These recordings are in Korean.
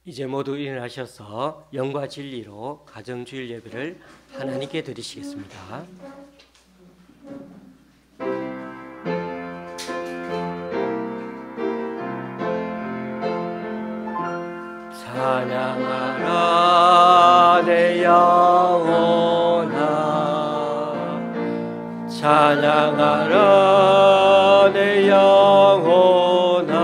이제 모두 일어나셔서 영과 진리로 가정주일 예배를 하나님께 드리시겠습니다. 찬양하라 내 영혼아, 찬양하라 내 영혼아,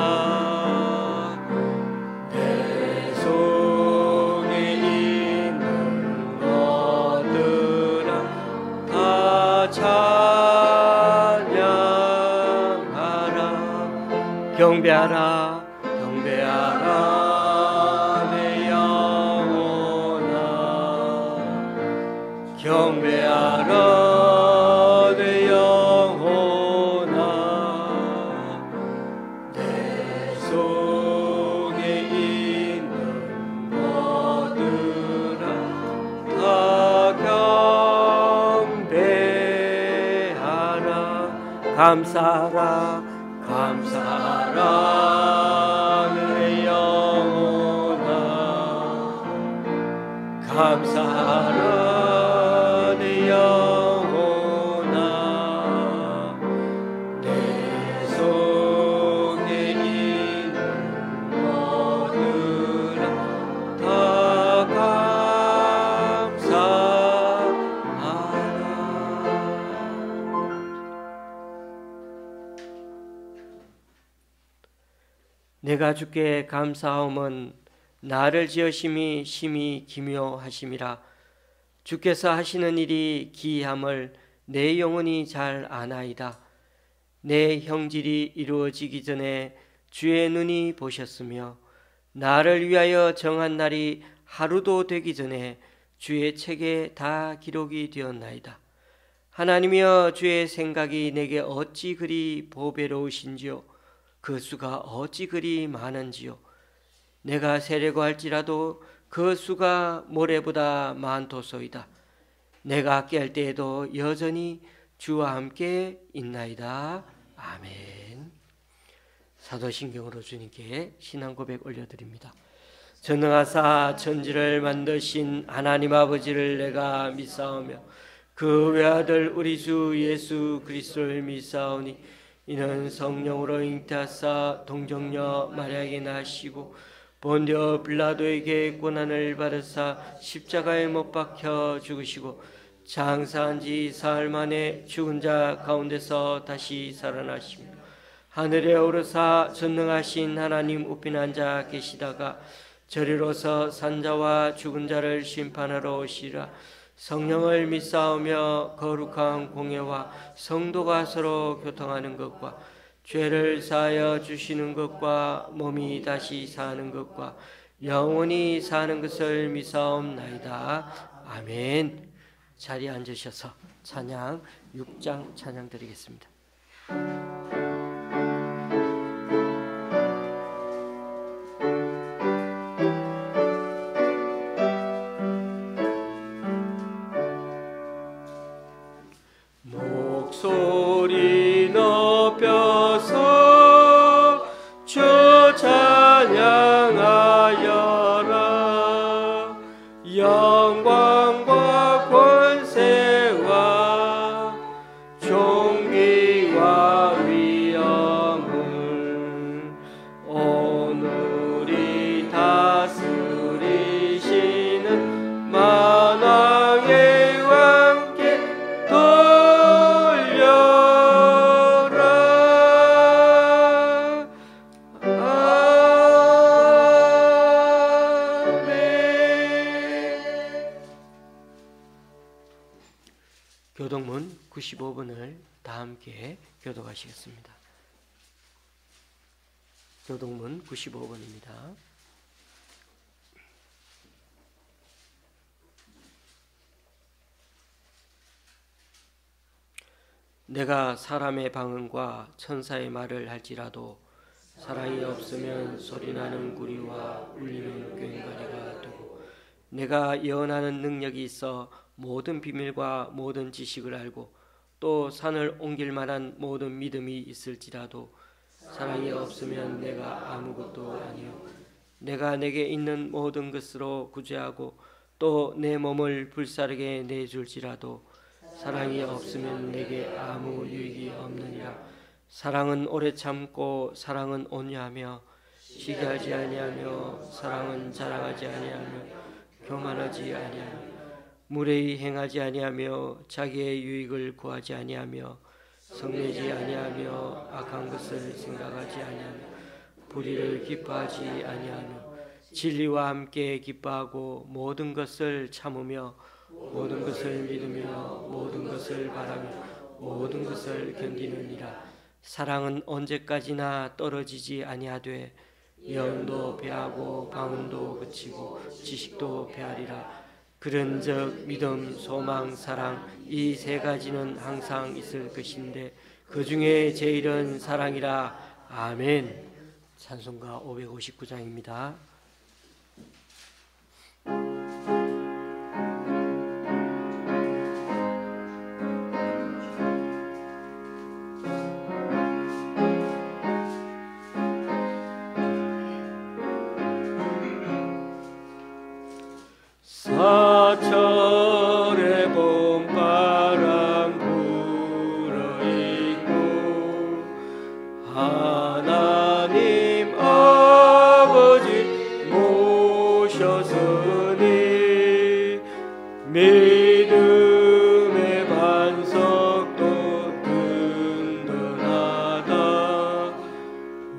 내 속에 있는 것들아 다 찬양하라. 경배하라 경배하라 경배하라 내 영혼아, 내 속에 있는 것들아 다 경배하라. 감사하라 감사하라 내 영혼아, 감사하라 영혼아, 내 속에 있는 것들아 다 감사하라. 내가 주께 감사함은 나를 지으심이 심히 기묘하심이라. 주께서 하시는 일이 기이함을 내 영혼이 잘 아나이다. 내 형질이 이루어지기 전에 주의 눈이 보셨으며 나를 위하여 정한 날이 하루도 되기 전에 주의 책에 다 기록이 되었나이다. 하나님이여, 주의 생각이 내게 어찌 그리 보배로우신지요, 그 수가 어찌 그리 많은지요. 내가 세려고 할지라도 그 수가 모래보다 많도소이다. 내가 깰 때에도 여전히 주와 함께 있나이다. 아멘. 사도신경으로 주님께 신앙 고백 올려드립니다. 전능하사 천지를 만드신 하나님 아버지를 내가 믿사오며 그 외아들 우리 주 예수 그리스도를 믿사오니 이는 성령으로 잉태하사 동정녀 마리아에게 나시고 본디오 빌라도에게 고난을 받으사 십자가에 못 박혀 죽으시고 장사한 지 사흘 만에 죽은 자 가운데서 다시 살아나시며 하늘에 오르사 전능하신 하나님 우편 앉아 계시다가 저리로서 산자와 죽은 자를 심판하러 오시라. 성령을 믿사오며 거룩한 공예와 성도가 서로 교통하는 것과 죄를 사하여 주시는 것과 몸이 다시 사는 것과 영원히 사는 것을 믿사옵나이다. 아멘. 자리에 앉으셔서 찬양 6장 찬양 드리겠습니다. 목소리 높여서 주 찬양하여라. 영광과 권세와 존귀와 위엄을 오늘이 다스리시는 만왕의 왕께 돌려라. 교독문 95번을 다 함께 교독하시겠습니다. 교독문 95번입니다. 내가 사람의 방언과 천사의 말을 할지라도 사랑이 없으면 소리나는 구리와 울리는 꽹과리가 되고, 내가 예언하는 능력이 있어 모든 비밀과 모든 지식을 알고 또 산을 옮길 만한 모든 믿음이 있을지라도 사랑이 없으면 내가 아무것도 아니요 내가 내게 있는 모든 것으로 구제하고 또 내 몸을 불사르게 내줄지라도 사랑이 없으면 내게 아무 유익이 없느니라. 사랑은 오래 참고 사랑은 온유하며 시기하지 아니하며 사랑은 자랑하지 아니하며 교만하지 아니하며 무례히 행하지 아니하며 자기의 유익을 구하지 아니하며 성내지 아니하며 악한 것을 생각하지 아니하며 불의를 기뻐하지 아니하며 진리와 함께 기뻐하고 모든 것을 참으며 모든 것을 믿으며 모든 것을 바라며 모든 것을 견디느니라. 사랑은 언제까지나 떨어지지 아니하되 예언도 배하고 방언도 그치고 지식도 배하리라. 그런즉 믿음, 소망, 사랑 이 세 가지는 항상 있을 것인데 그 중에 제일은 사랑이라. 아멘. 찬송가 559장입니다. 사철의 봄바람 불어있고 하나님 아버지 모셨으니 믿음의 반석도 든든하다.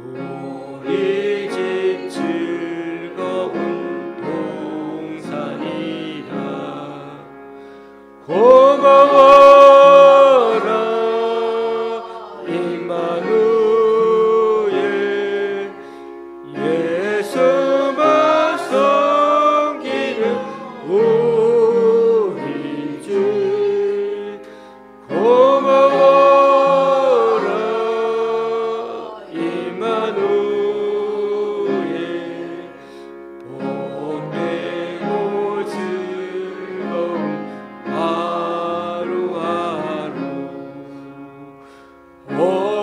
우리 집 즐거운 동산이다. 고마워라 임마누엘, 예수만 섬기는 우리 주. 고마워라 임마누엘, 복되고 즐거운 하루하루.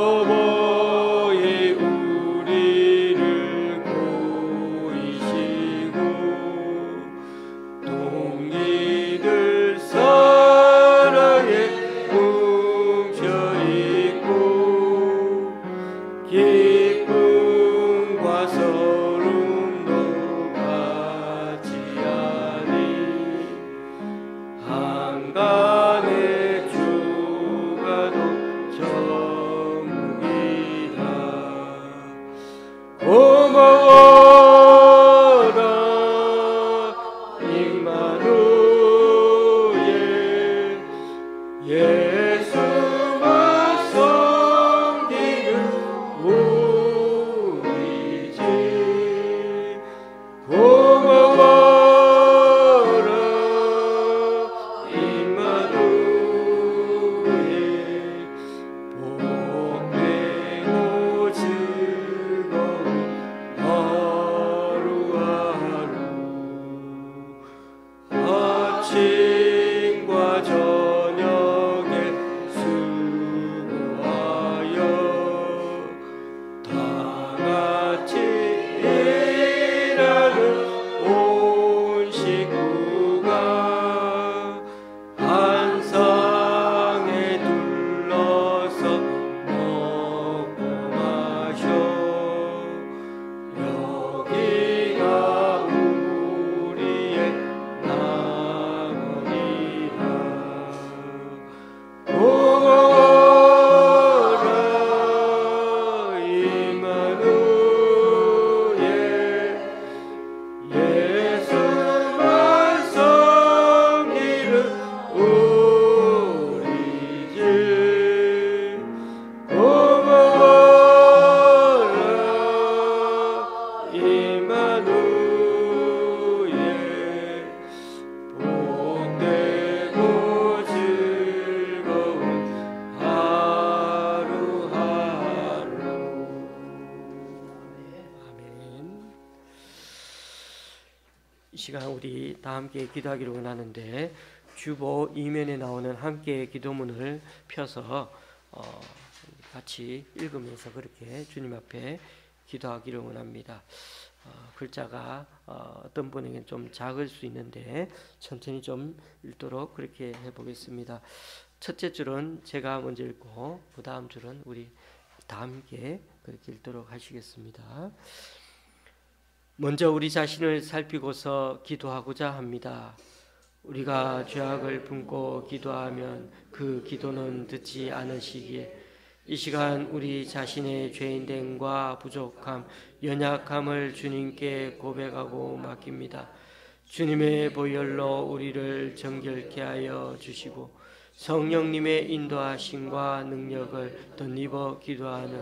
어버이 우리를 보이시고 동이들 사랑에 뭉쳐있고 기쁨과 서름도 같이 하니 한간의 주가도 전국이다. 고마워라 임마누엘, 예수만 섬기는 우리 집. 고마워라 임마누엘, 복되고 즐거운 하루하루. 아침과 저녁에 수고하여 다같이 일하는 온 식구가 한 상에 둘러서 먹고 마셔. 여기가 우리의 남원이라. 고마워라 임마누엘, 예수만 섬기는 우리 집. 고마워라 임마누엘, 복되고 즐거운 하루하루. 아멘. 이 시간 우리 다 함께 기도하기로 원하는데 주보 이면에 나오는 함께 기도문을 펴서 같이 읽으면서 그렇게 주님 앞에 기도하기를 원합니다. 글자가 어떤 분에게는 좀 작을 수 있는데 천천히 좀 읽도록 그렇게 해보겠습니다. 첫째 줄은 제가 먼저 읽고 그 다음 줄은 우리 다 함께 그렇게 읽도록 하시겠습니다. 먼저 우리 자신을 살피고서 기도하고자 합니다. 우리가 죄악을 품고 기도하면 그 기도는 듣지 않으시기에 이 시간 우리 자신의 죄인됨과 부족함, 연약함을 주님께 고백하고 맡깁니다. 주님의 보혈로 우리를 정결케 하여 주시고 성령님의 인도하심과 능력을 덧입어 기도하는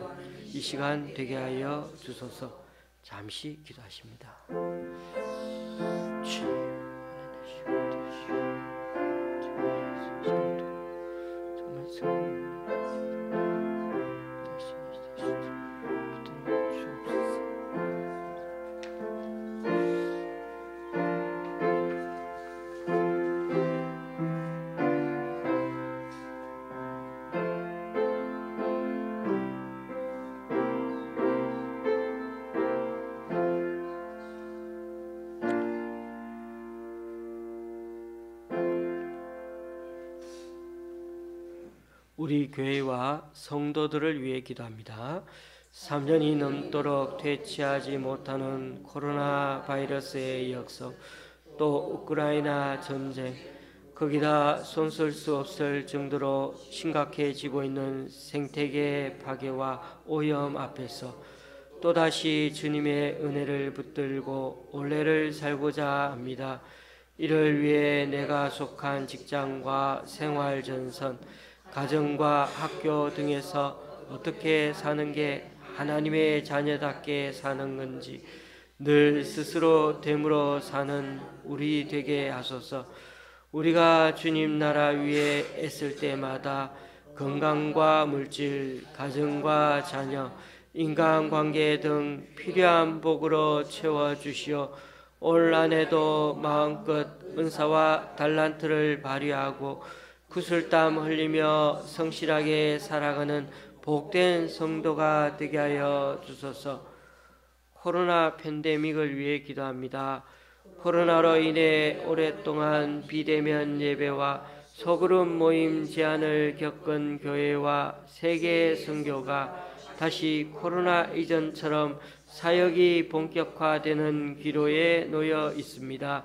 이 시간 되게 하여 주소서. 잠시 기도하십니다. 우리 교회와 성도들을 위해 기도합니다. 3년이 넘도록 퇴치하지 못하는 코로나 바이러스의 역성, 또 우크라이나 전쟁, 거기다 손쓸 수 없을 정도로 심각해지고 있는 생태계 파괴와 오염 앞에서 또다시 주님의 은혜를 붙들고 올해를 살고자 합니다. 이를 위해 내가 속한 직장과 생활 전선, 가정과 학교 등에서 어떻게 사는 게 하나님의 자녀답게 사는 건지 늘 스스로 되물어 사는 우리 되게 하소서. 우리가 주님 나라 위에 애쓸 때마다 건강과 물질, 가정과 자녀, 인간관계 등 필요한 복으로 채워주시어 올 한해도 마음껏 은사와 달란트를 발휘하고 구슬땀 흘리며 성실하게 살아가는 복된 성도가 되게 하여 주소서. 코로나 팬데믹을 위해 기도합니다. 코로나로 인해 오랫동안 비대면 예배와 소그룹 모임 제한을 겪은 교회와 세계 선교가 다시 코로나 이전처럼 사역이 본격화되는 기로에 놓여 있습니다.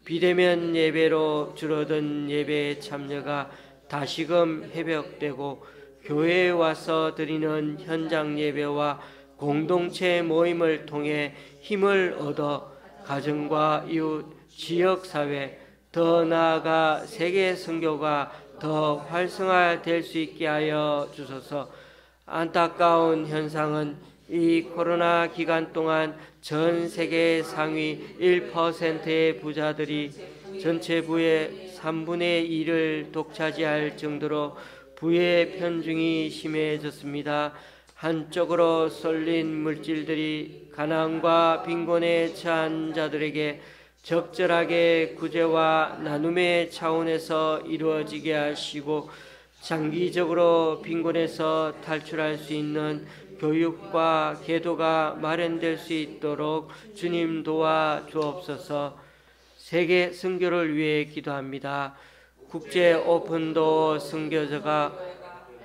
비대면 예배로 줄어든 예배 참여가 다시금 회복되고 교회에 와서 드리는 현장 예배와 공동체 모임을 통해 힘을 얻어 가정과 이웃, 지역사회, 더 나아가 세계 선교가 더 활성화될 수 있게 하여 주소서. 안타까운 현상은 이 코로나 기간 동안 전 세계 상위 1%의 부자들이 전체 부의 3분의 2를 독차지할 정도로 부의 편중이 심해졌습니다. 한쪽으로 쏠린 물질들이 가난과 빈곤에 처한 자들에게 적절하게 구제와 나눔의 차원에서 이루어지게 하시고 장기적으로 빈곤에서 탈출할 수 있는 교육과 계도가 마련될 수 있도록 주님 도와 주옵소서. 세계 선교를 위해 기도합니다. 국제 오픈도 선교제가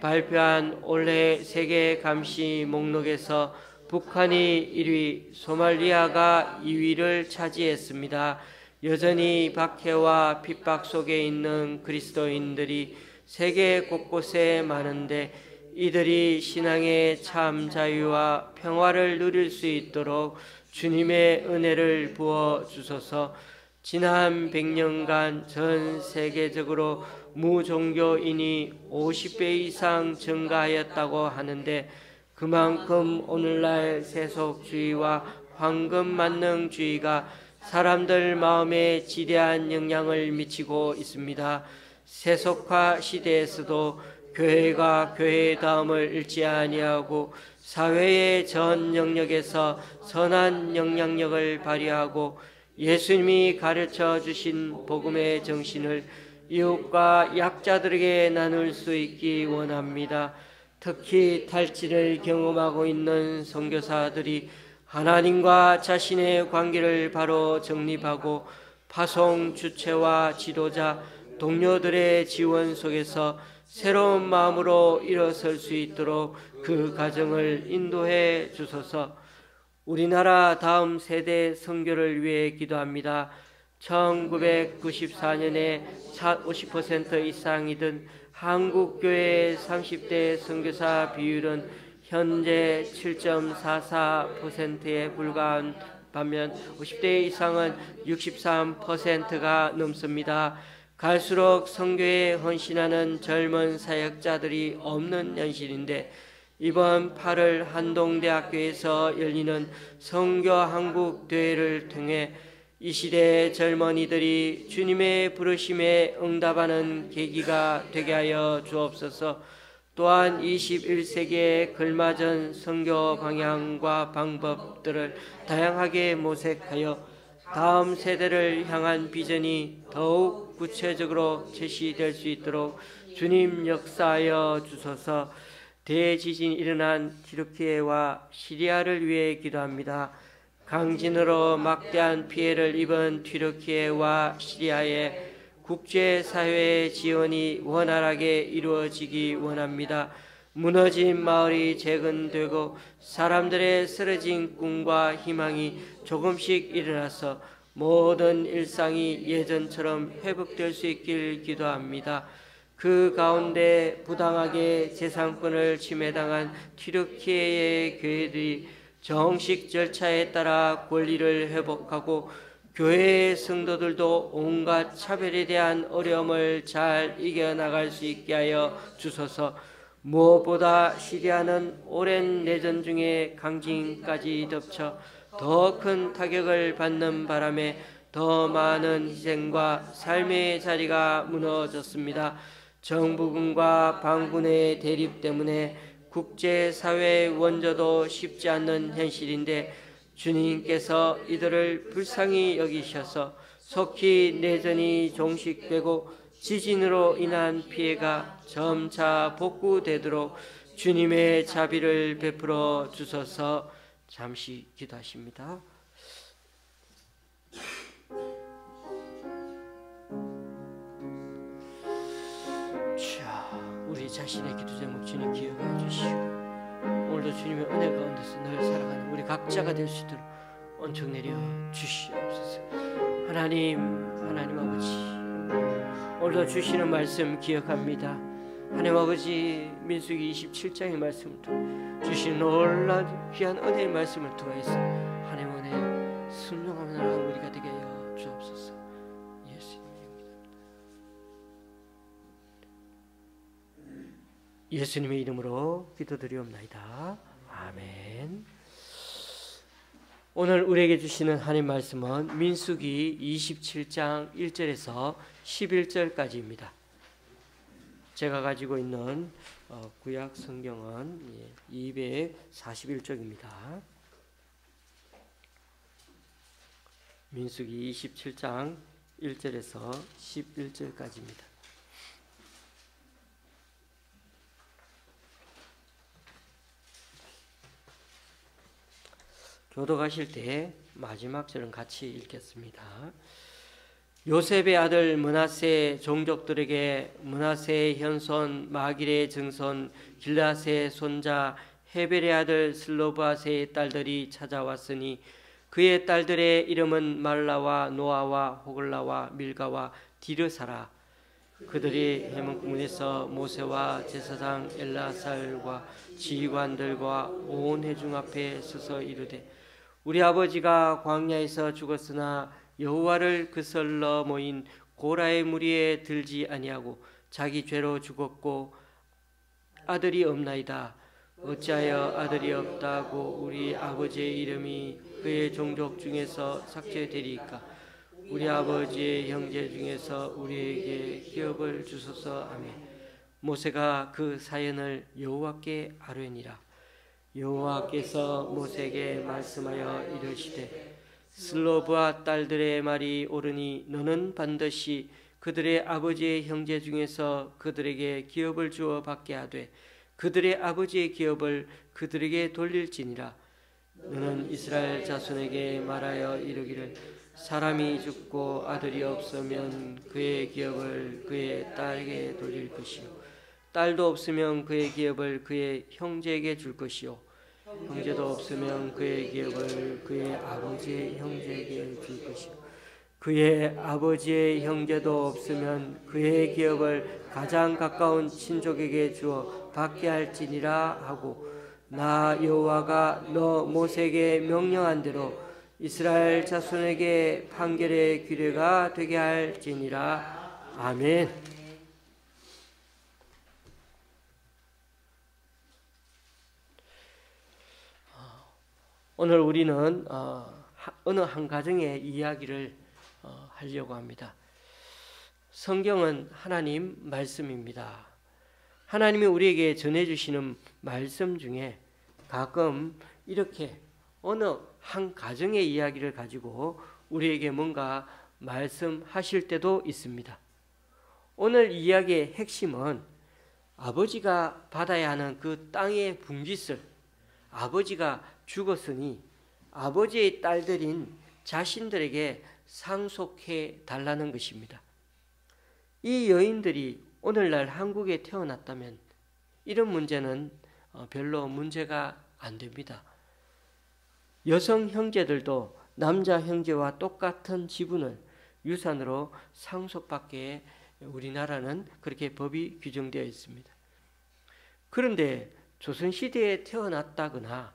발표한 올해 세계 감시 목록에서 북한이 1위, 소말리아가 2위를 차지했습니다. 여전히 박해와 핍박 속에 있는 그리스도인들이 세계 곳곳에 많은데 이들이 신앙의 참 자유와 평화를 누릴 수 있도록 주님의 은혜를 부어 주소서. 지난 100년간 전 세계적으로 무종교인이 50배 이상 증가하였다고 하는데 그만큼 오늘날 세속주의와 황금만능주의가 사람들 마음에 지대한 영향을 미치고 있습니다. 세속화 시대에서도 교회가 교회의 다음을 잃지 아니하고 사회의 전 영역에서 선한 영향력을 발휘하고 예수님이 가르쳐 주신 복음의 정신을 이웃과 약자들에게 나눌 수 있기 원합니다. 특히 탈취를 경험하고 있는 선교사들이 하나님과 자신의 관계를 바로 정립하고 파송 주체와 지도자, 동료들의 지원 속에서 새로운 마음으로 일어설 수 있도록 그 과정을 인도해 주소서. 우리나라 다음 세대 선교를 위해 기도합니다. 1994년에 50% 이상이던 한국교회의 30대 선교사 비율은 현재 7.44%에 불과한 반면 50대 이상은 63%가 넘습니다. 갈수록 선교에 헌신하는 젊은 사역자들이 없는 현실인데 이번 8월 한동대학교에서 열리는 선교 한국 대회를 통해 이 시대의 젊은이들이 주님의 부르심에 응답하는 계기가 되게 하여 주옵소서. 또한 21세기에 걸맞은 선교 방향과 방법들을 다양하게 모색하여 다음 세대를 향한 비전이 더욱 구체적으로 제시될 수 있도록 주님 역사하여 주소서. 대지진이 일어난 튀르키예와 시리아를 위해 기도합니다. 강진으로 막대한 피해를 입은 튀르키예와 시리아에 국제사회의 지원이 원활하게 이루어지기 원합니다. 무너진 마을이 재건되고 사람들의 쓰러진 꿈과 희망이 조금씩 일어나서 모든 일상이 예전처럼 회복될 수 있길 기도합니다. 그 가운데 부당하게 재산권을 침해당한 튀르키예의 교회들이 정식 절차에 따라 권리를 회복하고 교회의 성도들도 온갖 차별에 대한 어려움을 잘 이겨나갈 수 있게 하여 주소서. 무엇보다 시리아는 오랜 내전 중에 강진까지 덮쳐 더 큰 타격을 받는 바람에 더 많은 희생과 삶의 자리가 무너졌습니다. 정부군과 반군의 대립 때문에 국제사회의 원조도 쉽지 않는 현실인데 주님께서 이들을 불쌍히 여기셔서 속히 내전이 종식되고 지진으로 인한 피해가 점차 복구되도록 주님의 자비를 베풀어 주소서. 잠시 기도하십니다. 우리 자신의 기도 제목 주님 기억하여 주시오. 오늘도 주님의 은혜 가운데서 늘 살아가는 우리 각자가 될 수 있도록 은총 내려 주시옵소서. 하나님 아버지, 오늘도 주시는 말씀 기억합니다. 하나님 아버지, 민수기 27장의 말씀을 통해 주신 놀라운 귀한 은혜의 말씀을 통해서 하나님 은혜 순종하는 우리가 되게 하여 주옵소서. 예수님의 이름으로 기도드리옵나이다. 아멘. 오늘 우리에게 주시는 하나님 말씀은 민수기 27장 1절에서 11절까지입니다. 제가 가지고 있는 구약 성경은 241쪽입니다. 민수기 27장 1절에서 11절까지입니다. 교도가실 때 마지막 절은 같이 읽겠습니다. 요셉의 아들 므낫세 종족들에게 므낫세의 현손 마길의 증손 길앗의 손자 헤벨의 아들 슬로바세의 딸들이 찾아왔으니 그의 딸들의 이름은 말라와 노아와 호글라와 밀가와 디르사라. 그들이 해문문에서 모세와 제사장 엘라살과 지휘관들과 온 회중 앞에 서서 이르되 우리 아버지가 광야에서 죽었으나 여호와를 그슬러 모인 고라의 무리에 들지 아니하고 자기 죄로 죽었고 아들이 없나이다. 어찌하여 아들이 없다고 우리 아버지의 이름이 그의 종족 중에서 삭제되리까? 우리 아버지의 형제 중에서 우리에게 기업을 주소서. 아멘. 모세가 그 사연을 여호와께 아뢰니라. 여호와께서 모세에게 말씀하여 이르시되 슬로브와 딸들의 말이 옳으니 너는 반드시 그들의 아버지의 형제 중에서 그들에게 기업을 주어 받게 하되 그들의 아버지의 기업을 그들에게 돌릴지니라. 너는 이스라엘 자손에게 말하여 이르기를 사람이 죽고 아들이 없으면 그의 기업을 그의 딸에게 돌릴 것이요 딸도 없으면 그의 기업을 그의 형제에게 줄 것이요 형제도 없으면 그의 기업을 그의 아버지의 형제에게 줄 것이요 그의 아버지의 형제도 없으면 그의 기업을 가장 가까운 친족에게 주어 받게 할지니라 하고 나 여호와가 너 모세에게 명령한 대로 이스라엘 자손에게 판결의 규례가 되게 할지니라. 아멘. 오늘 우리는 어느 한 가정의 이야기를 하려고 합니다. 성경은 하나님 말씀입니다. 하나님이 우리에게 전해주시는 말씀 중에 가끔 이렇게 어느 한 가정의 이야기를 가지고 우리에게 뭔가 말씀하실 때도 있습니다. 오늘 이야기의 핵심은 아버지가 받아야 하는 그 땅의 분깃을 아버지가 죽었으니 아버지의 딸들인 자신들에게 상속해 달라는 것입니다. 이 여인들이 오늘날 한국에 태어났다면 이런 문제는 별로 문제가 안 됩니다. 여성 형제들도 남자 형제와 똑같은 지분을 유산으로 상속받게 우리나라는 그렇게 법이 규정되어 있습니다. 그런데 조선시대에 태어났다거나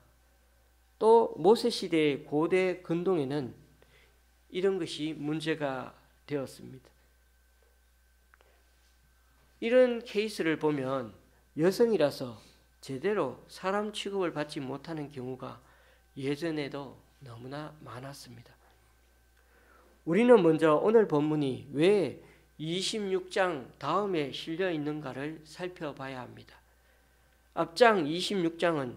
또 모세시대의 고대 근동에는 이런 것이 문제가 되었습니다. 이런 케이스를 보면 여성이라서 제대로 사람 취급을 받지 못하는 경우가 예전에도 너무나 많았습니다. 우리는 먼저 오늘 본문이 왜 26장 다음에 실려 있는가를 살펴봐야 합니다. 앞장 26장은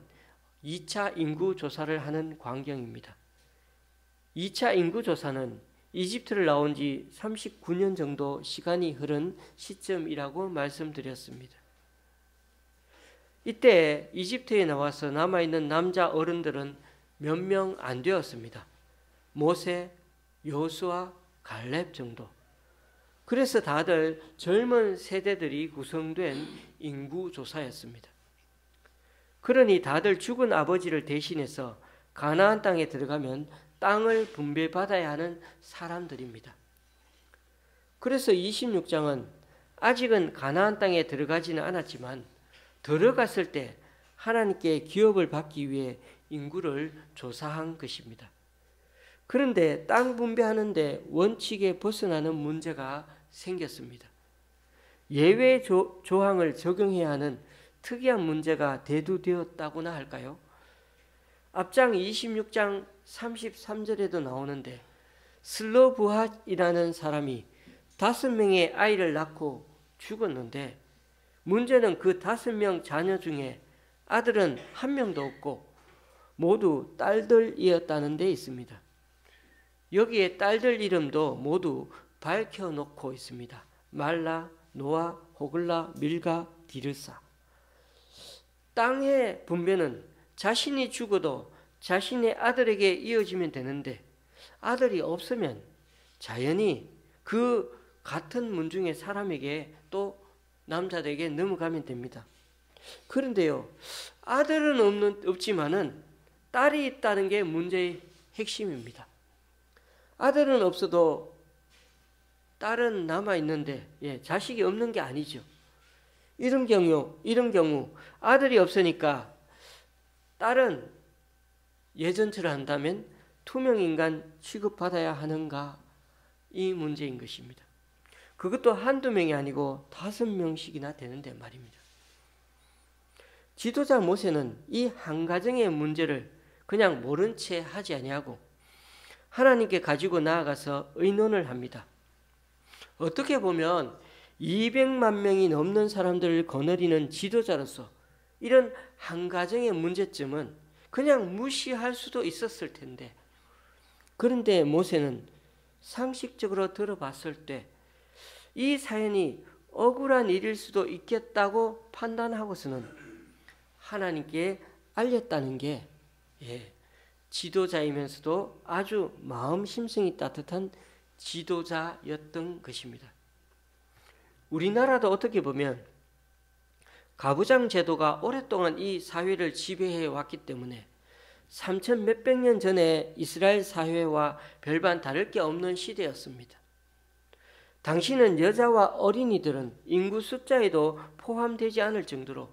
2차 인구조사를 하는 광경입니다. 2차 인구조사는 이집트를 나온 지 39년 정도 시간이 흐른 시점이라고 말씀드렸습니다. 이때 이집트에 나와서 남아있는 남자 어른들은 몇 명 안 되었습니다. 모세, 여호수아, 갈렙 정도. 그래서 다들 젊은 세대들이 구성된 인구조사였습니다. 그러니 다들 죽은 아버지를 대신해서 가나안 땅에 들어가면 땅을 분배받아야 하는 사람들입니다. 그래서 26장은 아직은 가나안 땅에 들어가지는 않았지만 들어갔을 때 하나님께 기업을 받기 위해 인구를 조사한 것입니다. 그런데 땅 분배하는데 원칙에 벗어나는 문제가 생겼습니다. 예외 조항을 적용해야 하는 특이한 문제가 대두되었다고나 할까요? 앞장 26장 33절에도 나오는데 슬로브핫이라는 사람이 5명의 아이를 낳고 죽었는데 문제는 그 5명 자녀 중에 아들은 한 명도 없고 모두 딸들이었다는 데 있습니다. 여기에 딸들 이름도 모두 밝혀놓고 있습니다. 말라, 노아, 호글라, 밀가, 디르사. 땅의 분배는 자신이 죽어도 자신의 아들에게 이어지면 되는데 아들이 없으면 자연히 그 같은 문중의 사람에게 또 남자들에게 넘어가면 됩니다. 그런데요, 아들은 없지만은 딸이 있다는 게 문제의 핵심입니다. 아들은 없어도 딸은 남아 있는데 자식이 없는 게 아니죠. 이런 경우 아들이 없으니까 딸은 예전처럼 한다면 투명인간 취급받아야 하는가, 이 문제인 것입니다. 그것도 한두 명이 아니고 5명씩이나 되는데 말입니다. 지도자 모세는 이 한 가정의 문제를 그냥 모른 채 하지 아니하고 하나님께 가지고 나아가서 의논을 합니다. 어떻게 보면 200만 명이 넘는 사람들을 거느리는 지도자로서 이런 한 가정의 문제점은 그냥 무시할 수도 있었을 텐데, 그런데 모세는 상식적으로 들어봤을 때 이 사연이 억울한 일일 수도 있겠다고 판단하고서는 하나님께 알렸다는 게 지도자이면서도 아주 마음 심성이 따뜻한 지도자였던 것입니다. 우리나라도 어떻게 보면 가부장 제도가 오랫동안 이 사회를 지배해 왔기 때문에 3천 몇백 년 전에 이스라엘 사회와 별반 다를 게 없는 시대였습니다. 당시는 여자와 어린이들은 인구 숫자에도 포함되지 않을 정도로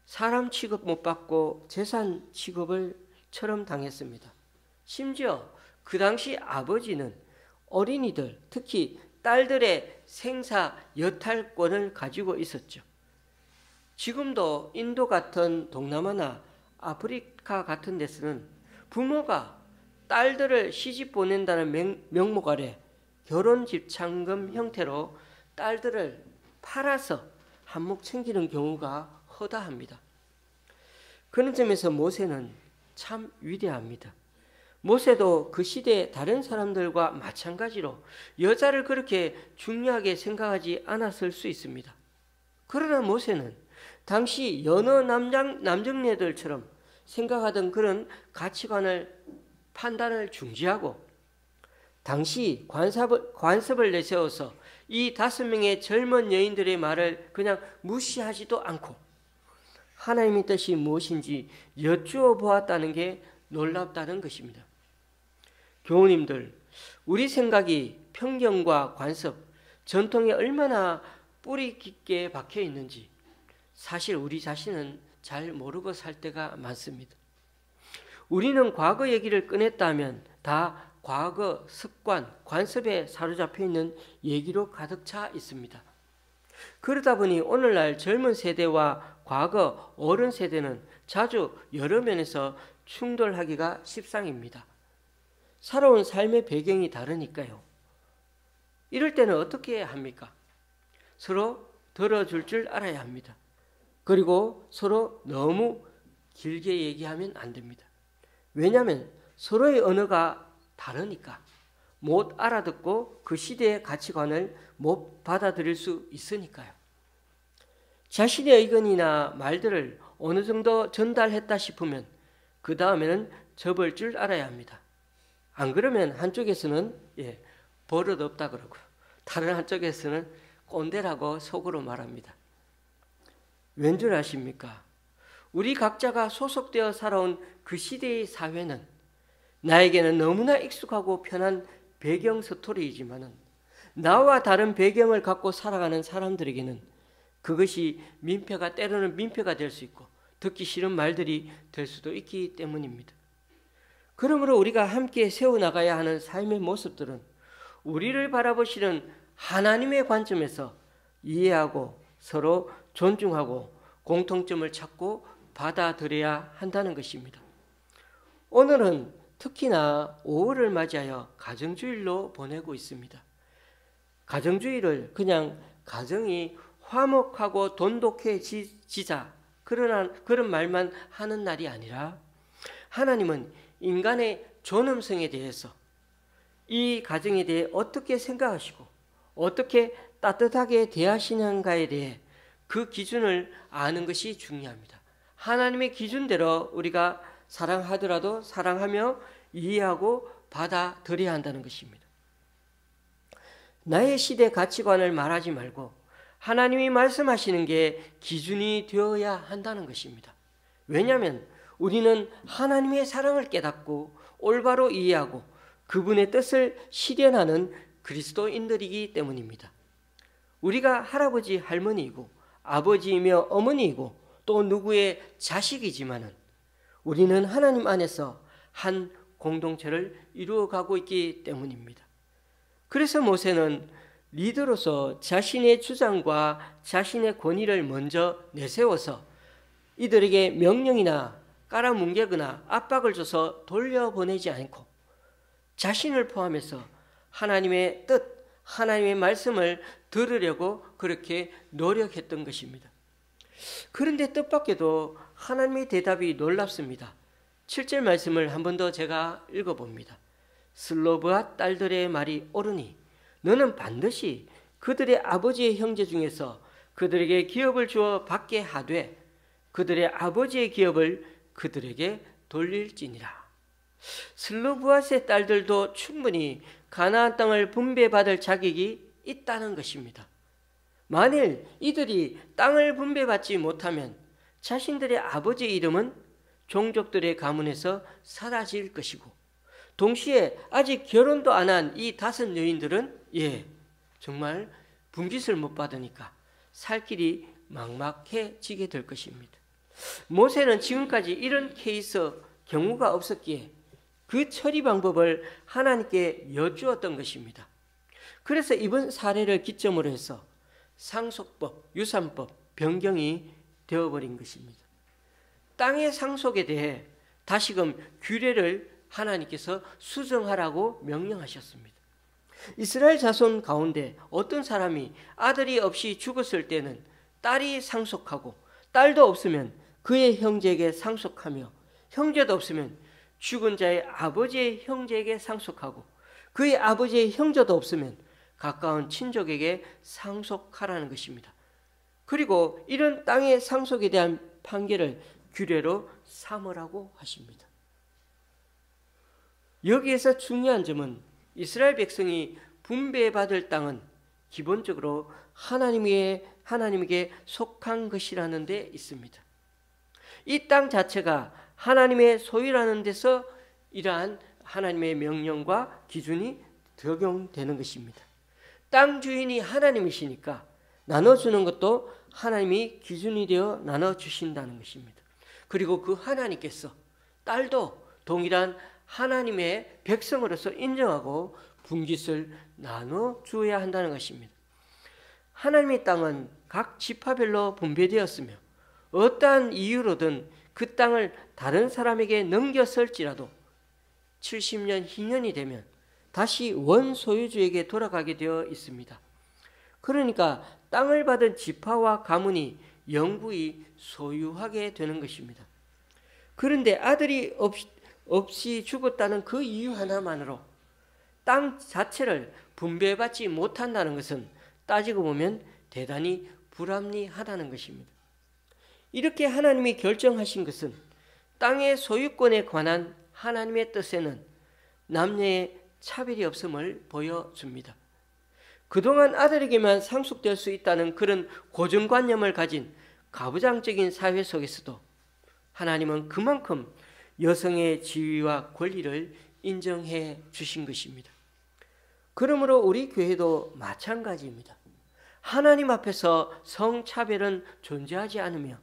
사람 취급 못 받고 재산 취급을 처럼 당했습니다. 심지어 그 당시 아버지는 어린이들, 특히 딸들의 생사 여탈권을 가지고 있었죠. 지금도 인도 같은 동남아나 아프리카 같은 데서는 부모가 딸들을 시집 보낸다는 명목 아래 결혼집착금 형태로 딸들을 팔아서 한몫 챙기는 경우가 허다합니다. 그런 점에서 모세는 참 위대합니다. 모세도 그 시대의 다른 사람들과 마찬가지로 여자를 그렇게 중요하게 생각하지 않았을 수 있습니다. 그러나 모세는 당시 여느 남정네들처럼 생각하던 그런 가치관을 판단을 중지하고 당시 관습을 내세워서 이 5명의 젊은 여인들의 말을 그냥 무시하지도 않고 하나님의 뜻이 무엇인지 여쭈어 보았다는 게 놀랍다는 것입니다. 교우님들, 우리 생각이 편견과 관습, 전통에 얼마나 뿌리 깊게 박혀 있는지 사실 우리 자신은 잘 모르고 살 때가 많습니다. 우리는 과거 얘기를 꺼냈다면 다 과거, 습관, 관습에 사로잡혀 있는 얘기로 가득 차 있습니다. 그러다 보니 오늘날 젊은 세대와 과거 어른 세대는 자주 여러 면에서 충돌하기가 십상입니다. 살아온 삶의 배경이 다르니까요. 이럴 때는 어떻게 합니까? 서로 들어줄 줄 알아야 합니다. 그리고 서로 너무 길게 얘기하면 안 됩니다. 왜냐하면 서로의 언어가 다르니까 못 알아듣고 그 시대의 가치관을 못 받아들일 수 있으니까요. 자신의 의견이나 말들을 어느 정도 전달했다 싶으면 그 다음에는 접을 줄 알아야 합니다. 안 그러면 한쪽에서는 버릇없다 그러고 다른 한쪽에서는 꼰대라고 속으로 말합니다. 왠 줄 아십니까? 우리 각자가 소속되어 살아온 그 시대의 사회는 나에게는 너무나 익숙하고 편한 배경 스토리이지만은 나와 다른 배경을 갖고 살아가는 사람들에게는 그것이 때로는 민폐가 될 수 있고 듣기 싫은 말들이 될 수도 있기 때문입니다. 그러므로 우리가 함께 세워나가야 하는 삶의 모습들은 우리를 바라보시는 하나님의 관점에서 이해하고 서로 존중하고 공통점을 찾고 받아들여야 한다는 것입니다. 오늘은 특히나 5월을 맞이하여 가정주일로 보내고 있습니다. 가정주일을 그냥 가정이 화목하고 돈독해지자 그런 말만 하는 날이 아니라 하나님은 인간의 존엄성에 대해서 이 가정에 대해 어떻게 생각하시고 어떻게 따뜻하게 대하시는가에 대해 그 기준을 아는 것이 중요합니다. 하나님의 기준대로 우리가 사랑하더라도 사랑하며 이해하고 받아들여야 한다는 것입니다. 나의 시대 가치관을 말하지 말고 하나님이 말씀하시는 게 기준이 되어야 한다는 것입니다. 왜냐하면 우리는 하나님의 사랑을 깨닫고 올바로 이해하고 그분의 뜻을 실현하는 그리스도인들이기 때문입니다. 우리가 할아버지, 할머니이고 아버지이며 어머니이고 또 누구의 자식이지만은 우리는 하나님 안에서 한 공동체를 이루어가고 있기 때문입니다. 그래서 모세는 리더로서 자신의 주장과 자신의 권위를 먼저 내세워서 이들에게 명령이나 깔아뭉개거나 압박을 줘서 돌려보내지 않고 자신을 포함해서 하나님의 뜻, 하나님의 말씀을 들으려고 그렇게 노력했던 것입니다. 그런데 뜻밖에도 하나님의 대답이 놀랍습니다. 7절 말씀을 한 번 더 제가 읽어봅니다. 슬로브앗 딸들의 말이 옳으니 너는 반드시 그들의 아버지의 형제 중에서 그들에게 기업을 주어 받게 하되 그들의 아버지의 기업을 그들에게 돌릴지니라. 슬로브아스의 딸들도 충분히 가나안 땅을 분배받을 자격이 있다는 것입니다. 만일 이들이 땅을 분배받지 못하면 자신들의 아버지의 이름은 종족들의 가문에서 사라질 것이고, 동시에 아직 결혼도 안 한 이 5 여인들은 정말 분깃을 못 받으니까 살 길이 막막해지게 될 것입니다. 모세는 지금까지 이런 케이스 경우가 없었기에 그 처리 방법을 하나님께 여쭈었던 것입니다. 그래서 이번 사례를 기점으로 해서 상속법, 유산법 변경이 되어버린 것입니다. 땅의 상속에 대해 다시금 규례를 하나님께서 수정하라고 명령하셨습니다. 이스라엘 자손 가운데 어떤 사람이 아들이 없이 죽었을 때는 딸이 상속하고, 딸도 없으면 그의 형제에게 상속하며, 형제도 없으면 죽은 자의 아버지의 형제에게 상속하고, 그의 아버지의 형제도 없으면 가까운 친족에게 상속하라는 것입니다. 그리고 이런 땅의 상속에 대한 판결을 규례로 삼으라고 하십니다. 여기에서 중요한 점은 이스라엘 백성이 분배받을 땅은 기본적으로 하나님에게 속한 것이라는 데 있습니다. 이 땅 자체가 하나님의 소유라는 데서 이러한 하나님의 명령과 기준이 적용되는 것입니다. 땅 주인이 하나님이시니까 나눠주는 것도 하나님이 기준이 되어 나눠주신다는 것입니다. 그리고 그 하나님께서 딸도 동일한 하나님의 백성으로서 인정하고 분깃을 나눠주어야 한다는 것입니다. 하나님의 땅은 각 지파별로 분배되었으며 어떠한 이유로든 그 땅을 다른 사람에게 넘겼을지라도 70년 희년이 되면 다시 원소유주에게 돌아가게 되어 있습니다. 그러니까 땅을 받은 지파와 가문이 영구히 소유하게 되는 것입니다. 그런데 아들이 없이 죽었다는 그 이유 하나만으로 땅 자체를 분배받지 못한다는 것은 따지고 보면 대단히 불합리하다는 것입니다. 이렇게 하나님이 결정하신 것은 땅의 소유권에 관한 하나님의 뜻에는 남녀의 차별이 없음을 보여줍니다. 그동안 아들에게만 상속될 수 있다는 그런 고정관념을 가진 가부장적인 사회 속에서도 하나님은 그만큼 여성의 지위와 권리를 인정해 주신 것입니다. 그러므로 우리 교회도 마찬가지입니다. 하나님 앞에서 성차별은 존재하지 않으며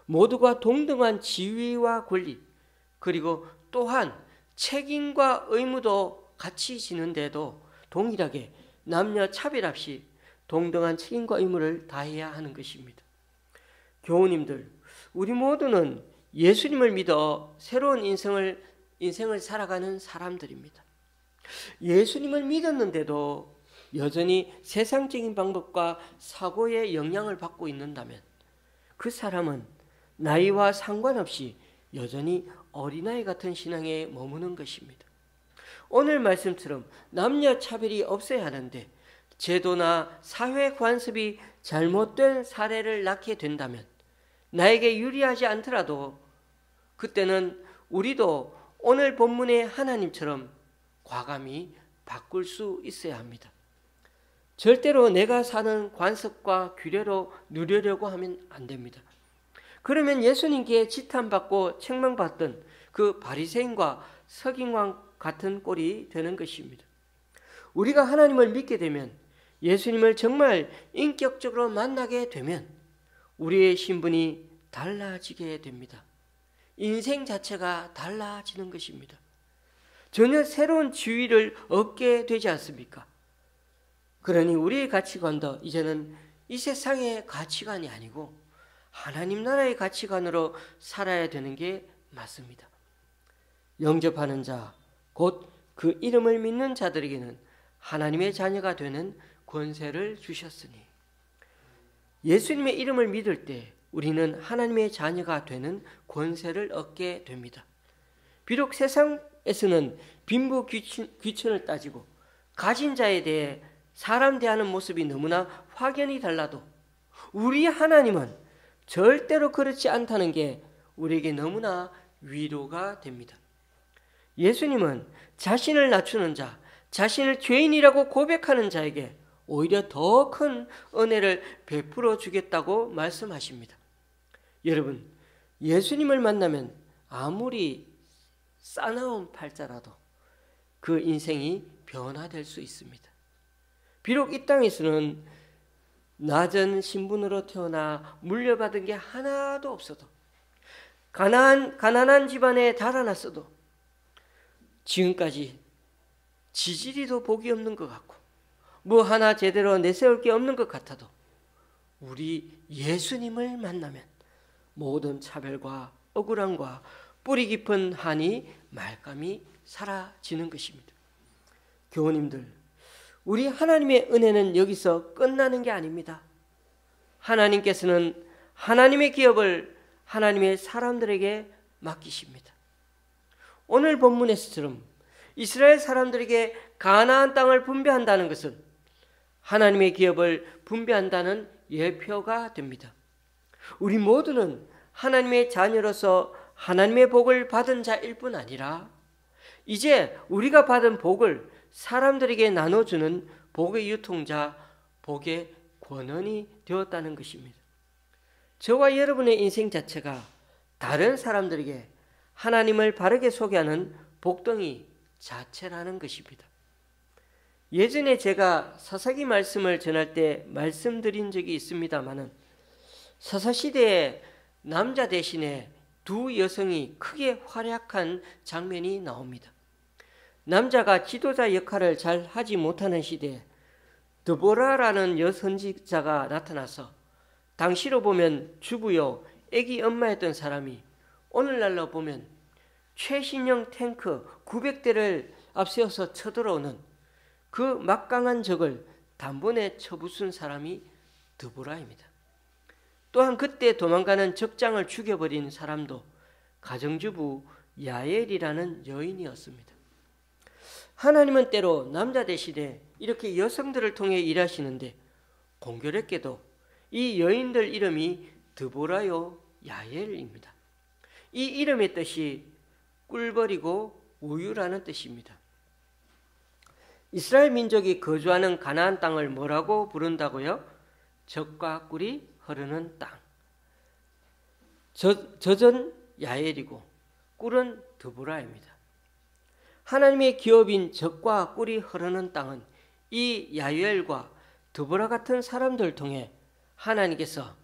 모두가 동등한 지위와 권리, 그리고 또한 책임과 의무도 같이 지는데도 동일하게 남녀 차별 없이 동등한 책임과 의무를 다해야 하는 것입니다. 교우님들, 우리 모두는 예수님을 믿어 새로운 인생을 살아가는 사람들입니다. 예수님을 믿었는데도 여전히 세상적인 방법과 사고의 영향을 받고 있는다면 그 사람은 나이와 상관없이 여전히 어린아이 같은 신앙에 머무는 것입니다. 오늘 말씀처럼 남녀 차별이 없어야 하는데 제도나 사회 관습이 잘못된 사례를 낳게 된다면 나에게 유리하지 않더라도 그때는 우리도 오늘 본문의 하나님처럼 과감히 바꿀 수 있어야 합니다. 절대로 내가 사는 관습과 규례로 누리려고 하면 안 됩니다. 그러면 예수님께 지탄받고 책망받던 그 바리새인과 서기관 같은 꼴이 되는 것입니다. 우리가 하나님을 믿게 되면, 예수님을 정말 인격적으로 만나게 되면 우리의 신분이 달라지게 됩니다. 인생 자체가 달라지는 것입니다. 전혀 새로운 지위를 얻게 되지 않습니까? 그러니 우리의 가치관도 이제는 이 세상의 가치관이 아니고 하나님 나라의 가치관으로 살아야 되는 게 맞습니다. 영접하는 자, 곧 그 이름을 믿는 자들에게는 하나님의 자녀가 되는 권세를 주셨으니, 예수님의 이름을 믿을 때 우리는 하나님의 자녀가 되는 권세를 얻게 됩니다. 비록 세상에서는 빈부 귀천을 따지고 가진 자에 대해 사람 대하는 모습이 너무나 확연히 달라도 우리 하나님은 절대로 그렇지 않다는 게 우리에게 너무나 위로가 됩니다. 예수님은 자신을 낮추는 자, 자신을 죄인이라고 고백하는 자에게 오히려 더 큰 은혜를 베풀어 주겠다고 말씀하십니다. 여러분, 예수님을 만나면 아무리 싸나운 팔자라도 그 인생이 변화될 수 있습니다. 비록 이 땅에서는 낮은 신분으로 태어나 물려받은 게 하나도 없어도, 가난한 집안에 자라났어도 지금까지 지지리도 복이 없는 것 같고 뭐 하나 제대로 내세울 게 없는 것 같아도 우리 예수님을 만나면 모든 차별과 억울함과 뿌리 깊은 한이 말끔히 사라지는 것입니다. 교우님들, 우리 하나님의 은혜는 여기서 끝나는 게 아닙니다. 하나님께서는 하나님의 기업을 하나님의 사람들에게 맡기십니다. 오늘 본문에서처럼 이스라엘 사람들에게 가나안 땅을 분배한다는 것은 하나님의 기업을 분배한다는 예표가 됩니다. 우리 모두는 하나님의 자녀로서 하나님의 복을 받은 자일 뿐 아니라 이제 우리가 받은 복을 사람들에게 나눠주는 복의 유통자, 복의 권원이 되었다는 것입니다. 저와 여러분의 인생 자체가 다른 사람들에게 하나님을 바르게 소개하는 복덩이 자체라는 것입니다. 예전에 제가 사사기 말씀을 전할 때 말씀드린 적이 있습니다마는 사사시대에 남자 대신에 두 여성이 크게 활약한 장면이 나옵니다. 남자가 지도자 역할을 잘 하지 못하는 시대에 드보라라는 여선지자가 나타나서 당시로 보면 주부요 아기 엄마였던 사람이 오늘날로 보면 최신형 탱크 900대를 앞세워서 쳐들어오는 그 막강한 적을 단번에 쳐부순 사람이 드보라입니다. 또한 그때 도망가는 적장을 죽여버린 사람도 가정주부 야엘이라는 여인이었습니다. 하나님은 때로 남자 대신에 이렇게 여성들을 통해 일하시는데 공교롭게도 이 여인들 이름이 드보라요 야엘입니다. 이 이름의 뜻이 꿀벌이고 우유라는 뜻입니다. 이스라엘 민족이 거주하는 가나안 땅을 뭐라고 부른다고요? 젖과 꿀이 흐르는 땅. 젖은 야엘이고 꿀은 드보라입니다. 하나님의 기업인 젖과 꿀이 흐르는 땅은 이 야엘과 드보라 같은 사람들을 통해 하나님께서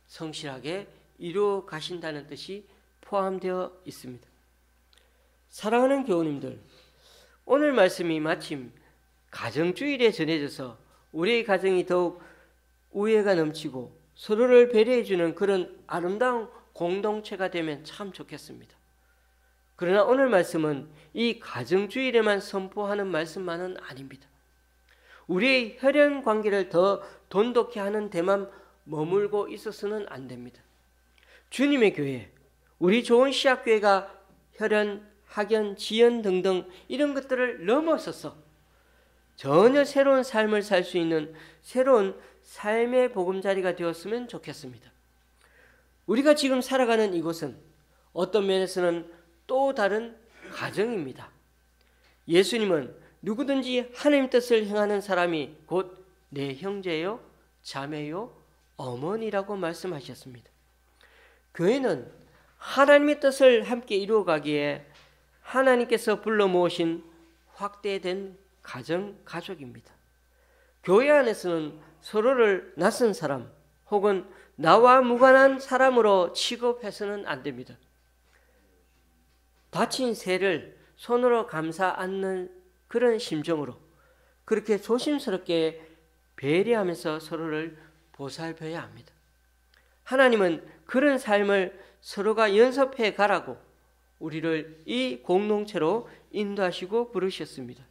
성실하게 이루어 가신다는 뜻이 포함되어 있습니다. 사랑하는 교우님들, 오늘 말씀이 마침 가정주일에 전해져서 우리의 가정이 더욱 우애가 넘치고 서로를 배려해주는 그런 아름다운 공동체가 되면 참 좋겠습니다. 그러나 오늘 말씀은 이 가정주일에만 선포하는 말씀만은 아닙니다. 우리의 혈연 관계를 더 돈독히 하는 데만 머물고 있어서는 안 됩니다. 주님의 교회, 우리 좋은 시학교회가 혈연, 학연, 지연 등등 이런 것들을 넘어서서 전혀 새로운 삶을 살 수 있는 새로운 삶의 보금자리가 되었으면 좋겠습니다. 우리가 지금 살아가는 이곳은 어떤 면에서는 또 다른 가정입니다. 예수님은 누구든지 하나님 뜻을 행하는 사람이 곧 내 형제요, 자매요, 어머니라고 말씀하셨습니다. 교회는 하나님의 뜻을 함께 이루어가기에 하나님께서 불러 모으신 확대된 가정, 가족입니다. 교회 안에서는 서로를 낯선 사람 혹은 나와 무관한 사람으로 취급해서는 안 됩니다. 다친 새를 손으로 감싸 안는 그런 심정으로 그렇게 조심스럽게 배려하면서 서로를 보살펴야 합니다. 하나님은 그런 삶을 서로가 연습해 가라고 우리를 이 공동체로 인도하시고 부르셨습니다.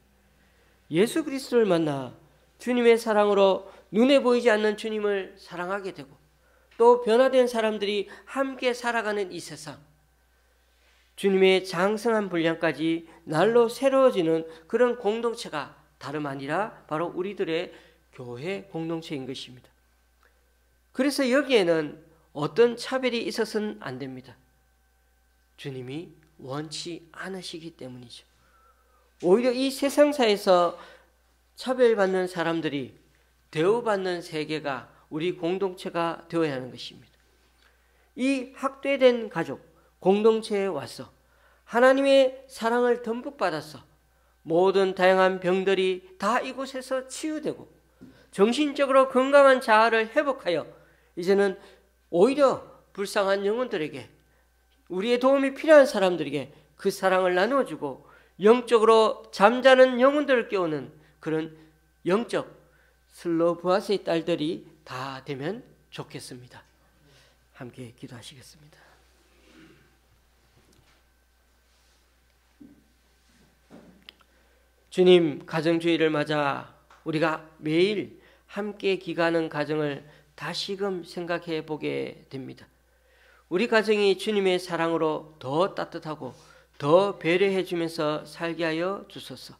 예수 그리스도를 만나 주님의 사랑으로 눈에 보이지 않는 주님을 사랑하게 되고 또 변화된 사람들이 함께 살아가는 이 세상, 주님의 장성한 분량까지 날로 새로워지는 그런 공동체가 다름 아니라 바로 우리들의 교회 공동체인 것입니다. 그래서 여기에는 어떤 차별이 있어서는 안 됩니다. 주님이 원치 않으시기 때문이죠. 오히려 이 세상사에서 차별받는 사람들이 대우받는 세계가 우리 공동체가 되어야 하는 것입니다. 이 학대된 가족 공동체에 와서 하나님의 사랑을 듬뿍 받아서 모든 다양한 병들이 다 이곳에서 치유되고 정신적으로 건강한 자아를 회복하여 이제는 오히려 불쌍한 영혼들에게, 우리의 도움이 필요한 사람들에게 그 사랑을 나누어주고 영적으로 잠자는 영혼들을 깨우는 그런 영적 슬로브아스의 딸들이 다 되면 좋겠습니다. 함께 기도하시겠습니다. 주님, 가정주의를 맞아 우리가 매일 함께 기가는 가정을 다시금 생각해 보게 됩니다. 우리 가정이 주님의 사랑으로 더 따뜻하고 더 배려해 주면서 살게 하여 주소서.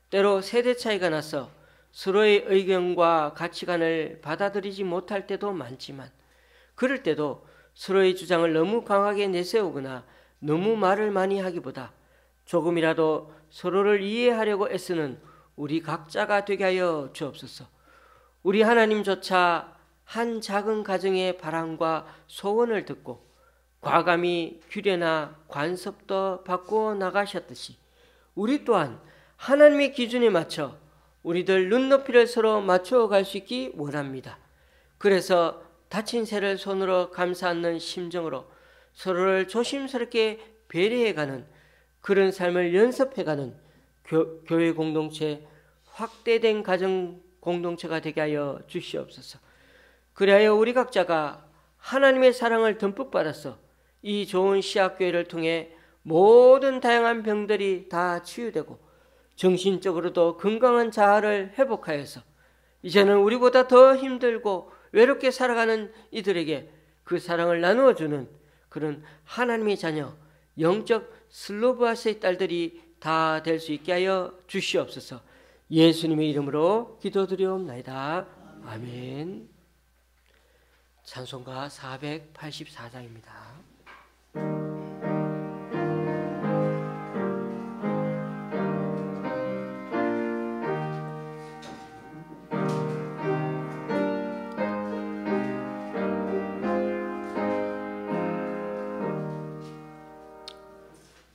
때로 세대 차이가 나서 서로의 의견과 가치관을 받아들이지 못할 때도 많지만, 그럴 때도 서로의 주장을 너무 강하게 내세우거나 너무 말을 많이 하기보다 조금이라도 서로를 이해하려고 애쓰는 우리 각자가 되게 하여 주옵소서. 우리 하나님조차 한 작은 가정의 바람과 소원을 듣고 과감히 규례나 관습도 바꾸어 나가셨듯이 우리 또한 하나님의 기준에 맞춰 우리들 눈높이를 서로 맞추어 갈 수 있기 원합니다. 그래서 다친 새를 손으로 감싸 안는 심정으로 서로를 조심스럽게 배려해가는 그런 삶을 연습해가는 교회 공동체, 확대된 가정 공동체가 되게 하여 주시옵소서. 그리하여 우리 각자가 하나님의 사랑을 듬뿍 받아서 이 좋은 시학교회를 통해 모든 다양한 병들이 다 치유되고 정신적으로도 건강한 자아를 회복하여서 이제는 우리보다 더 힘들고 외롭게 살아가는 이들에게 그 사랑을 나누어주는 그런 하나님의 자녀, 영적 슬로브아스의 딸들이 다 될 수 있게 하여 주시옵소서. 예수님의 이름으로 기도드리옵나이다. 아멘. 찬송가 484장입니다.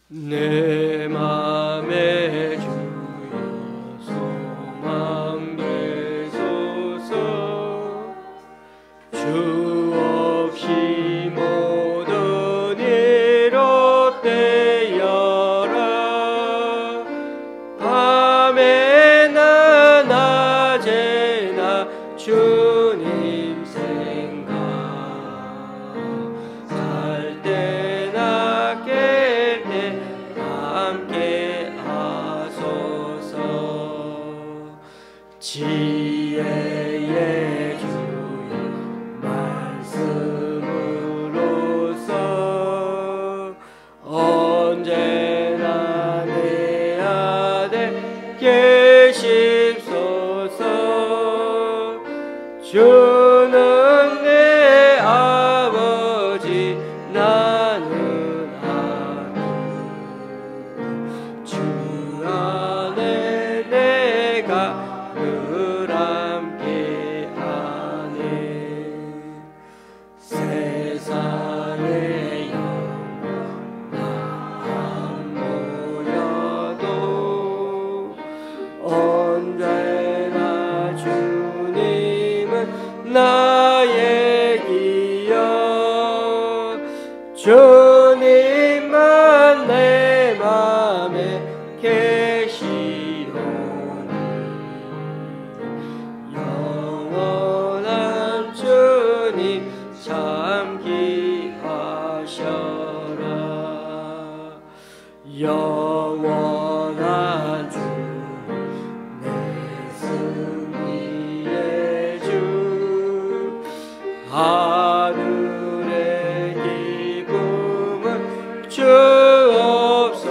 내 맘에 주여 소망 되소서. 주 없이 모든 일 헛되어라. 밤에나 낮에나 주님 생각, 잘 때나 깰 때 함께 하소서. 지혜의 주여 말씀으로써 언제나 내 안에 계십소서. 주는 내 아버지 나는 아들, 주 안에 내가 늘 함께 하네. 세상의 영광 안 보여도 언제나 주님은 나의 기여. 주님만 내 맘에 계시오니 영원한 주님 참 귀하셔라. 영원한 주 내 승리의 주, 하늘의 기쁨은 주옵소서.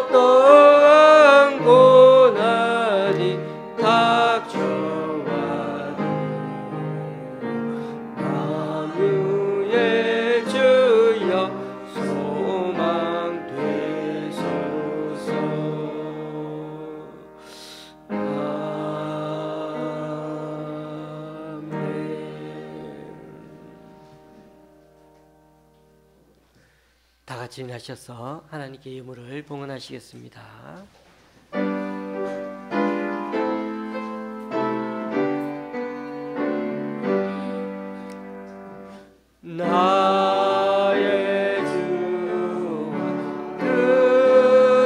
어떠한 고난이 닥쳐와도 만유의 주여 소망 다 같이 일어나셔서 하나님께 유물을 봉헌하시겠습니다. 나의 주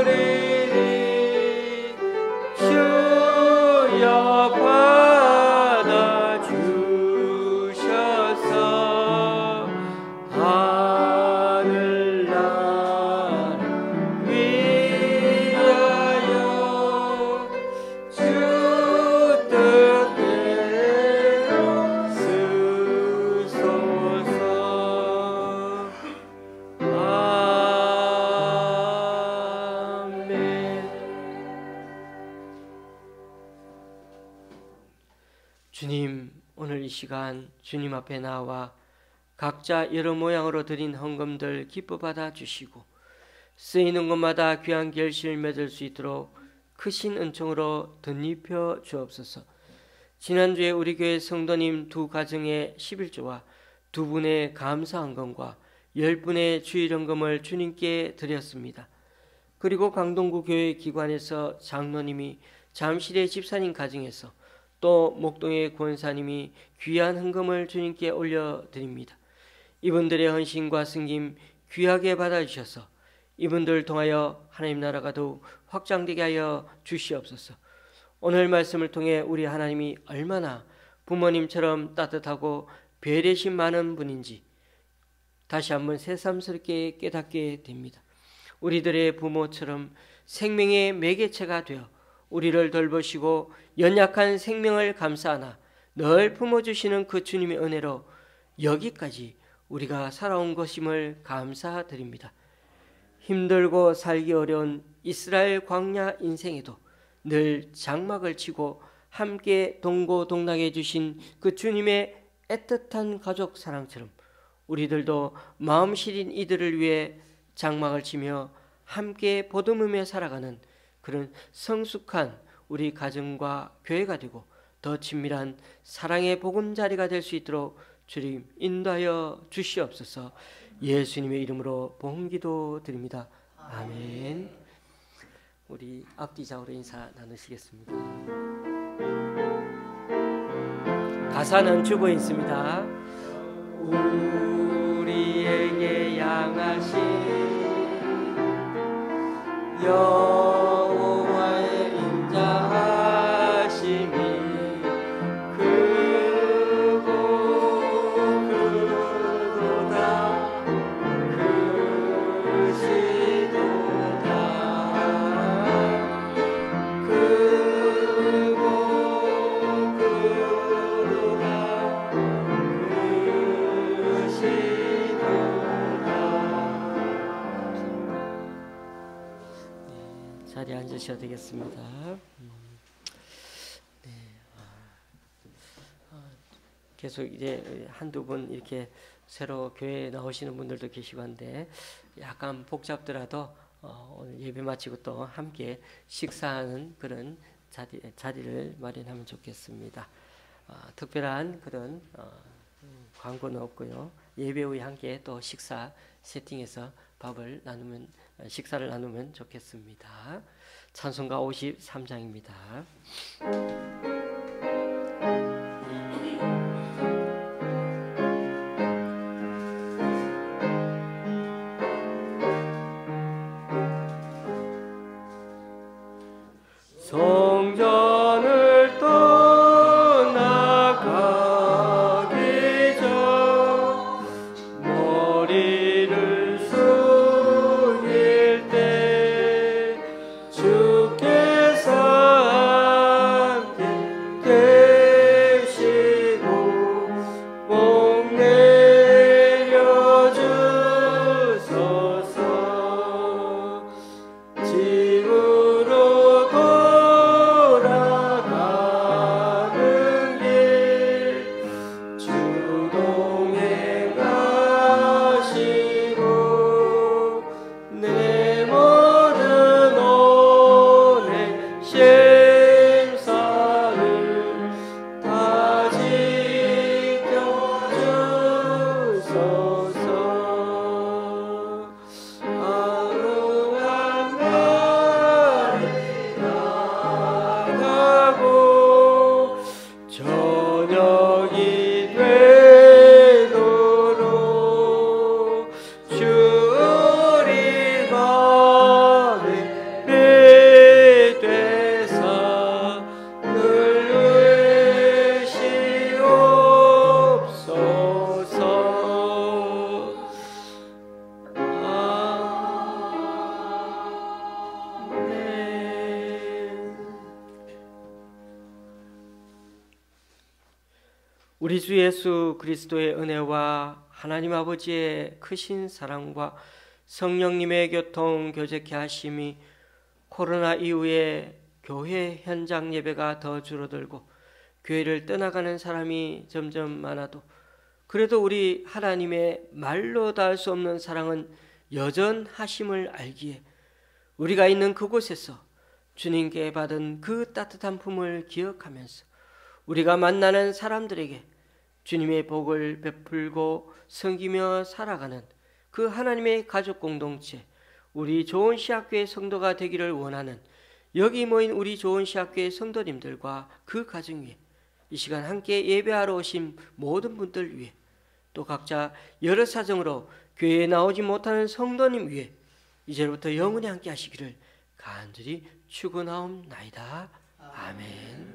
드리리 주여 받아주셔서 하늘나라 위하여 주 뜻대로 쓰소서. 아멘. 주님, 오늘 이 시간 주님 앞에 나와 각자 여러 모양으로 드린 헌금들 기뻐 받아 주시고 쓰이는 곳마다 귀한 결실을 맺을 수 있도록 크신 은총으로 덧입혀 주옵소서. 지난주에 우리 교회 성도님 두 가정의 11조와 두 분의 감사 헌금과 10분의 주일 헌금을 주님께 드렸습니다. 그리고 강동구 교회 기관에서 장로님이 잠실의 집사님 가정에서 또 목동의 권사님이 귀한 헌금을 주님께 올려드립니다. 이분들의 헌신과 승김 귀하게 받아주셔서 이분들을 통하여 하나님 나라가 더욱 확장되게 하여 주시옵소서. 오늘 말씀을 통해 우리 하나님이 얼마나 부모님처럼 따뜻하고 배려심 많은 분인지 다시 한번 새삼스럽게 깨닫게 됩니다. 우리들의 부모처럼 생명의 매개체가 되어 우리를 돌보시고 연약한 생명을 감싸나 늘 품어주시는 그 주님의 은혜로 여기까지 우리가 살아온 것임을 감사드립니다. 힘들고 살기 어려운 이스라엘 광야 인생에도 늘 장막을 치고 함께 동고동락해 주신 그 주님의 애틋한 가족 사랑처럼 우리들도 마음 시린 이들을 위해 장막을 치며 함께 보듬으며 살아가는 그런 성숙한 우리 가정과 교회가 되고 더 친밀한 사랑의 보금자리가 될 수 있도록 주님 인도하여 주시옵소서. 예수님의 이름으로 봉기도 드립니다. 아멘. 우리 앞뒤 좌우로 인사 나누시겠습니다. 가사는 주보에 있습니다. 우리에게 양하신 여호와의 인자하심이 크고 크도다 크시도다 크고 크도다 자리에 앉으셔도 되겠습니다. 네. 계속 이제 한두 분 이렇게 새로 교회에 나오시는 분들도 계시고 한데 약간 복잡더라도 오늘 예배 마치고 또 함께 식사하는 그런 자리를 마련하면 좋겠습니다. 특별한 그런 광고는 없고요. 예배 후에 함께 또 식사 세팅해서 식사를 나누면 좋겠습니다. 찬송가 53장입니다. 성전을 떠나가기 전 머리를 숙일 때 주께서 함께 우리 주 예수 그리스도의 은혜와 하나님 아버지의 크신 사랑과 성령님의 교통 교제케 하심이 코로나 이후에 교회 현장 예배가 더 줄어들고 교회를 떠나가는 사람이 점점 많아도 그래도 우리 하나님의 말로 닿을 수 없는 사랑은 여전하심을 알기에 우리가 있는 그곳에서 주님께 받은 그 따뜻한 품을 기억하면서 우리가 만나는 사람들에게 주님의 복을 베풀고 섬기며 살아가는 그 하나님의 가족 공동체, 우리 좋은 시학교의 성도가 되기를 원하는 여기 모인 우리 좋은 시학교의 성도님들과 그 가정 위에 이 시간 함께 예배하러 오신 모든 분들 위해 또 각자 여러 사정으로 교회에 나오지 못하는 성도님 위해 이제부터 영원히 함께 하시기를 간절히 축원하옵나이다. 아멘.